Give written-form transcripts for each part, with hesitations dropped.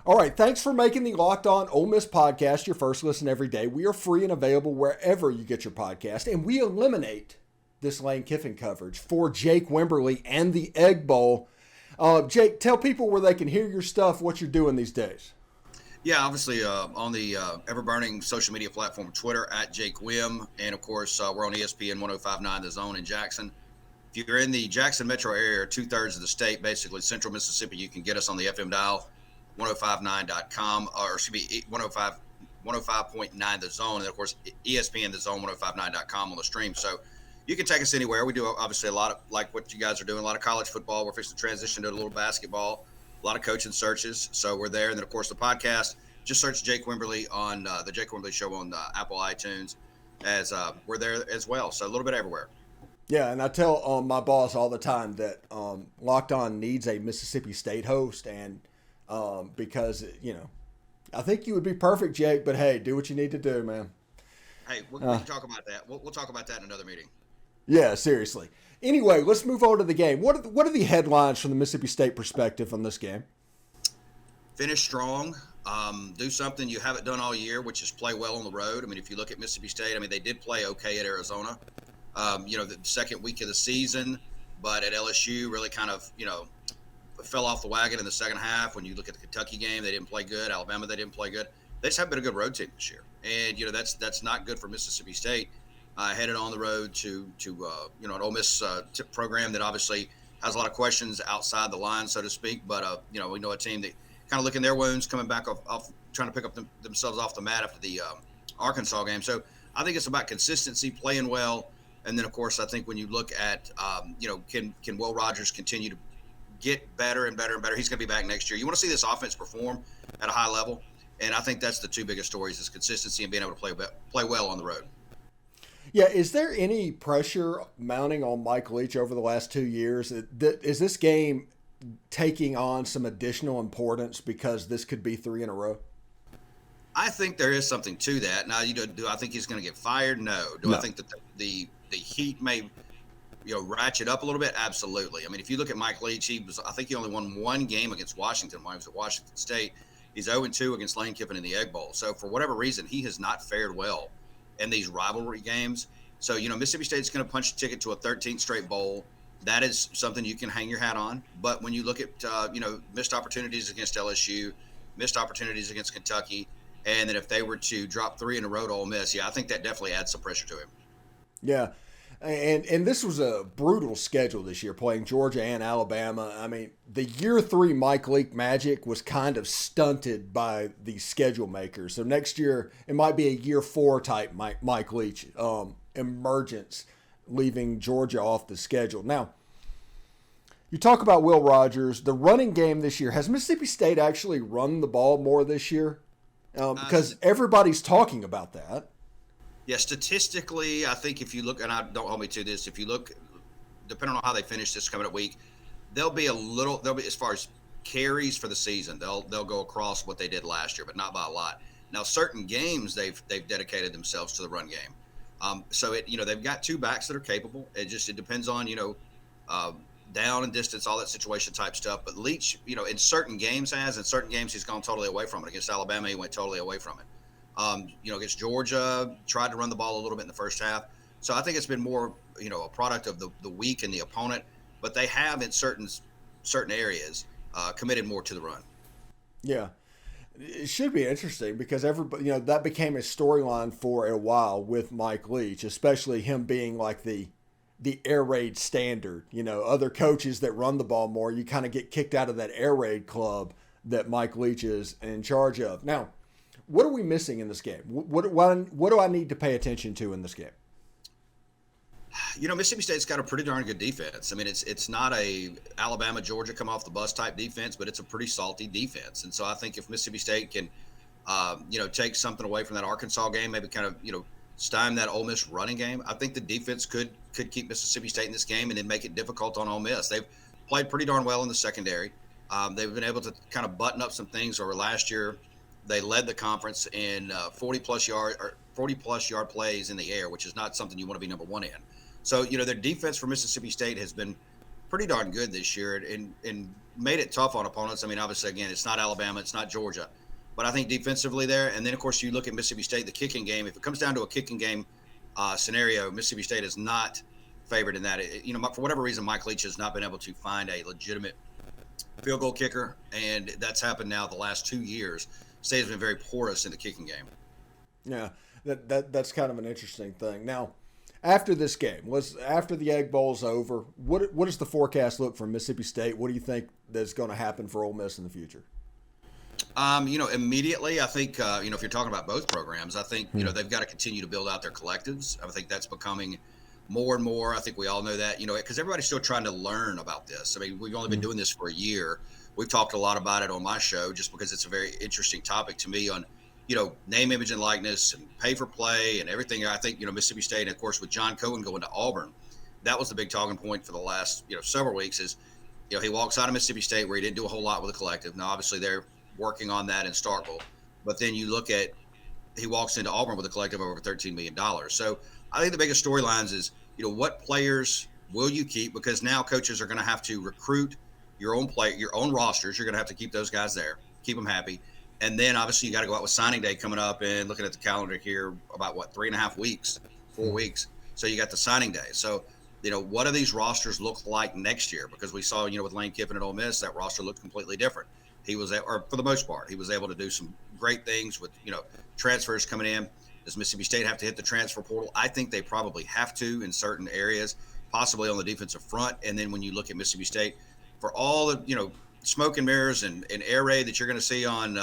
All right, thanks for making the Locked On Ole Miss podcast your first listen every day. We are free and available wherever you get your podcast, and we eliminate this Lane Kiffin coverage for Jake Wimberly and the Egg Bowl. Jake, tell people where they can hear your stuff, what you're doing these days. Yeah, obviously on the ever-burning social media platform Twitter at Jake Wim, and of course we're on ESPN 105.9 The Zone in Jackson. If you're in the Jackson metro area, 2/3 of the state, basically central Mississippi, you can get us on the FM dial, 1059.com, or excuse me, 105.9 The Zone, and of course ESPN The Zone 1059.com on the stream. So you can take us anywhere. We do obviously a lot of, like what you guys are doing, a lot of college football. We're fixing to transition to a little basketball, a lot of coaching searches. So we're there. And then of course the podcast, just search Jake Wimberly on the Jake Wimberly Show on Apple iTunes, as we're there as well. So a little bit everywhere. Yeah, and I tell my boss all the time that Locked On needs a Mississippi State host, and because, I think you would be perfect, Jake, but hey, do what you need to do, man. Hey, we can talk about that. We'll talk about that in another meeting. Yeah, seriously. Anyway, let's move on to the game. What are the headlines from the Mississippi State perspective on this game? Finish strong. Do something you haven't done all year, which is play well on the road. I mean, if you look at Mississippi State, they did play okay at Arizona. The second week of the season, but at LSU really kind of, fell off the wagon in the second half. When you look at the Kentucky game, they didn't play good. Alabama, they didn't play good. They just haven't been a good road team this year. And, that's not good for Mississippi State. Headed on the road to an Ole Miss program that obviously has a lot of questions outside the line, so to speak. But, we know a team that kind of licking their wounds, coming back off trying to pick up themselves off the mat after the Arkansas game. So I think it's about consistency, playing well. And then, of course, I think when you look at, can Will Rogers continue to get better and better and better? He's going to be back next year. You want to see this offense perform at a high level. And I think that's the two biggest stories, is consistency and being able to play well on the road. Yeah, is there any pressure mounting on Mike Leach over the last 2 years? Is this game taking on some additional importance because this could be 3 in a row? I think there is something to that. Now, do I think he's going to get fired? No. Do I think that the heat may ratchet up a little bit? Absolutely. I mean, if you look at Mike Leach, I think he only won one game against Washington when he was at Washington State. He's 0-2 against Lane Kiffin in the Egg Bowl. So for whatever reason, he has not fared well in these rivalry games. So, Mississippi State's going to punch a ticket to a 13th straight bowl. That is something you can hang your hat on. But when you look at, missed opportunities against LSU, missed opportunities against Kentucky, and then if they were to drop 3 in a row to Ole Miss, I think that definitely adds some pressure to him. Yeah. And this was a brutal schedule this year, playing Georgia and Alabama. I mean, the year 3 Mike Leach magic was kind of stunted by the schedule makers. So next year, it might be a year 4 type Mike Leach emergence, leaving Georgia off the schedule. Now, you talk about Will Rogers, the running game this year. Has Mississippi State actually run the ball more this year? Because everybody's talking about that. Yeah, statistically, I think if you look, and don't hold me to this, if you look, depending on how they finish this coming up week, they'll be as far as carries for the season, they'll go across what they did last year, but not by a lot. Now, certain games they've dedicated themselves to the run game. So they've got 2 backs that are capable. It depends on down and distance, all that situation type stuff. But Leach, in certain games in certain games he's gone totally away from it. Against Alabama, he went totally away from it. Against Georgia, tried to run the ball a little bit in the first half. So I think it's been more, a product of the week and the opponent. But they have in certain areas committed more to the run. Yeah. It should be interesting because everybody, that became a storyline for a while with Mike Leach, especially him being like the air raid standard. Other coaches that run the ball more, you kind of get kicked out of that air raid club that Mike Leach is in charge of. Now, what are we missing in this game? What do I need to pay attention to in this game? Mississippi State's got a pretty darn good defense. I mean, it's not a Alabama, Georgia come off the bus type defense, but it's a pretty salty defense. And so I think if Mississippi State can, take something away from that Arkansas game, maybe kind of, stymie that Ole Miss running game, I think the defense could keep Mississippi State in this game and then make it difficult on Ole Miss. They've played pretty darn well in the secondary. They've been able to kind of button up some things over last year. They led the conference in 40-plus yard plays in the air, which is not something you want to be number 1 in. So, their defense for Mississippi State has been pretty darn good this year and made it tough on opponents. I mean, obviously, again, it's not Alabama, it's not Georgia, but I think defensively there. And then, of course, you look at Mississippi State, the kicking game. If it comes down to a kicking game scenario, Mississippi State is not favored in that. For whatever reason, Mike Leach has not been able to find a legitimate field goal kicker, and that's happened now the last 2 years. State has been very porous in the kicking game. Yeah, that's kind of an interesting thing. Now, after this game, after the Egg Bowl's over, what does the forecast look for Mississippi State? What do you think that's going to happen for Ole Miss in the future? Immediately, I think, if you're talking about both programs, I think, they've got to continue to build out their collectives. I think that's becoming more and more. I think we all know that, because everybody's still trying to learn about this. I mean, we've only been doing this for a year. We've talked a lot about it on my show just because it's a very interesting topic to me on, name, image, and likeness and pay for play and everything. I think, Mississippi State, and of course, with John Cohen going to Auburn, that was the big talking point for the last, several weeks is, he walks out of Mississippi State where he didn't do a whole lot with the collective. Now, obviously, they're working on that in Starkville. But then you look at, he walks into Auburn with a collective of over $13 million. So I think the biggest storylines is, what players will you keep? Because now coaches are going to have to recruit your own rosters. You're going to have to keep those guys there, keep them happy. And then obviously you got to go out with signing day coming up and looking at the calendar here about 3.5 weeks, 4 weeks. So you got the signing day. So, what do these rosters look like next year? Because we saw, with Lane Kiffin at Ole Miss, that roster looked completely different. He was, or for the most part, he was able to do some great things with, transfers coming in. Does Mississippi State have to hit the transfer portal? I think they probably have to in certain areas, possibly on the defensive front. And then when you look at Mississippi State, for all the, smoke and mirrors and air raid that you're going to see on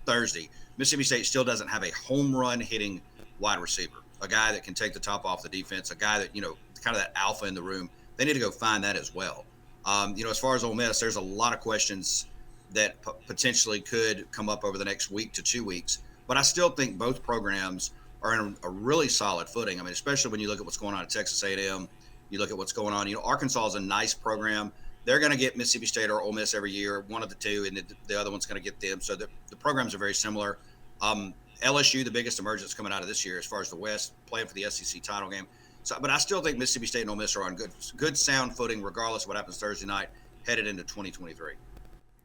Thursday, Mississippi State still doesn't have a home run hitting wide receiver, a guy that can take the top off the defense, a guy that, kind of that alpha in the room. They need to go find that as well. As far as Ole Miss, there's a lot of questions that potentially could come up over the next week to 2 weeks. But I still think both programs are in a really solid footing. I mean, especially when you look at what's going on at Texas A&M, you look at what's going on. Arkansas is a nice program. They're going to get Mississippi State or Ole Miss every year, one of the two, and the other one's going to get them. So the programs are very similar. LSU, the biggest emergence coming out of this year as far as the West, playing for the SEC title game. So, but I still think Mississippi State and Ole Miss are on good sound footing, regardless of what happens Thursday night, headed into 2023.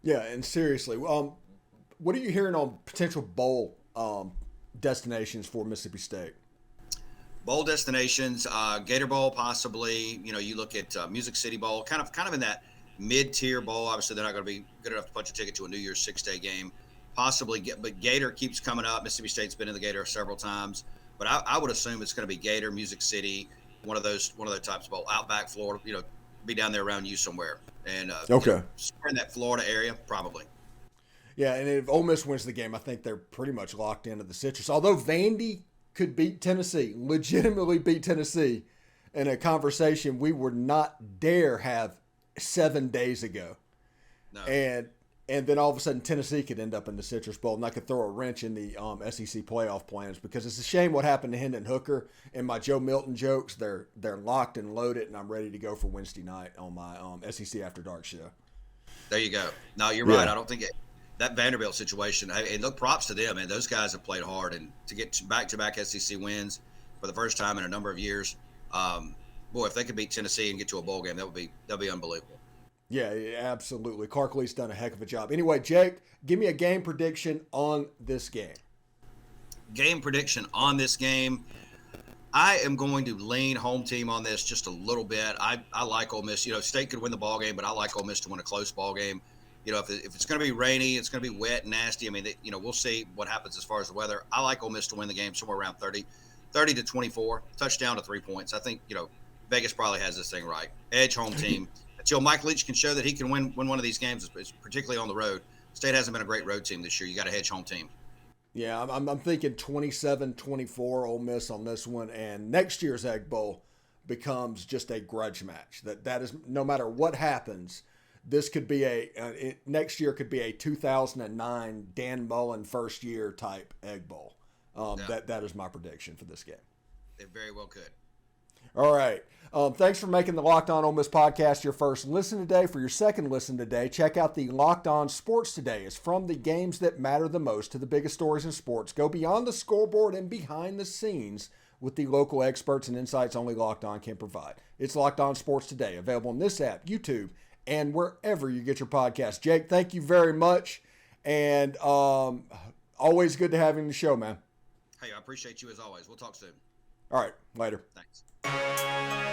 Yeah, and seriously, what are you hearing on potential bowl destinations for Mississippi State? Bowl destinations, Gator Bowl possibly. You look at Music City Bowl, kind of in that mid-tier bowl. Obviously, they're not going to be good enough to punch a ticket to a New Year's 6-day game. Possibly, but Gator keeps coming up. Mississippi State's been in the Gator several times, but I would assume it's going to be Gator, Music City, one of those types of bowl. Outback Florida, be down there around you somewhere, and okay, somewhere in that Florida area, probably. Yeah, and if Ole Miss wins the game, I think they're pretty much locked into the Citrus. Although Vandy could beat Tennessee, legitimately beat Tennessee in a conversation we would not dare have 7 days ago. No. And then all of a sudden Tennessee could end up in the Citrus Bowl, and I could throw a wrench in the SEC playoff plans, because it's a shame what happened to Hendon Hooker and my Joe Milton jokes. They're locked and loaded, and I'm ready to go for Wednesday night on my SEC After Dark show. There you go. No, you're right. I don't think that Vanderbilt situation, and look, props to them, and those guys have played hard, and to get back-to-back SEC wins for the first time in a number of years, boy, if they could beat Tennessee and get to a bowl game, that'd be unbelievable. Yeah, absolutely. Clark-Lee's done a heck of a job. Anyway, Jake, give me a game prediction on this game. Game prediction on this game. I am going to lean home team on this just a little bit. I like Ole Miss. State could win the ball game, but I like Ole Miss to win a close ball game. If it's going to be rainy, it's going to be wet and nasty. I mean, we'll see what happens as far as the weather. I like Ole Miss to win the game somewhere around 30-24, touchdown to 3 points. I think, Vegas probably has this thing right. Edge home team. Until Mike Leach can show that he can win one of these games, particularly on the road. State hasn't been a great road team this year. You got a hedge home team. Yeah, I'm thinking 27-24 Ole Miss on this one, and next year's Egg Bowl becomes just a grudge match. That is, no matter what happens, this could be next year could be a 2009 Dan Mullen first year type Egg Bowl. That is my prediction for this game. It very well could. All right. Thanks for making the Locked On Ole Miss podcast your first listen today. For your second listen today, check out the Locked On Sports Today. It's from the games that matter the most to the biggest stories in sports. Go beyond the scoreboard and behind the scenes with the local experts and insights only Locked On can provide. It's Locked On Sports Today, available on this app, YouTube, and wherever you get your podcast. Jake, thank you very much, and always good to have you on the show, man. Hey, I appreciate you as always. We'll talk soon. All right, later. Thanks.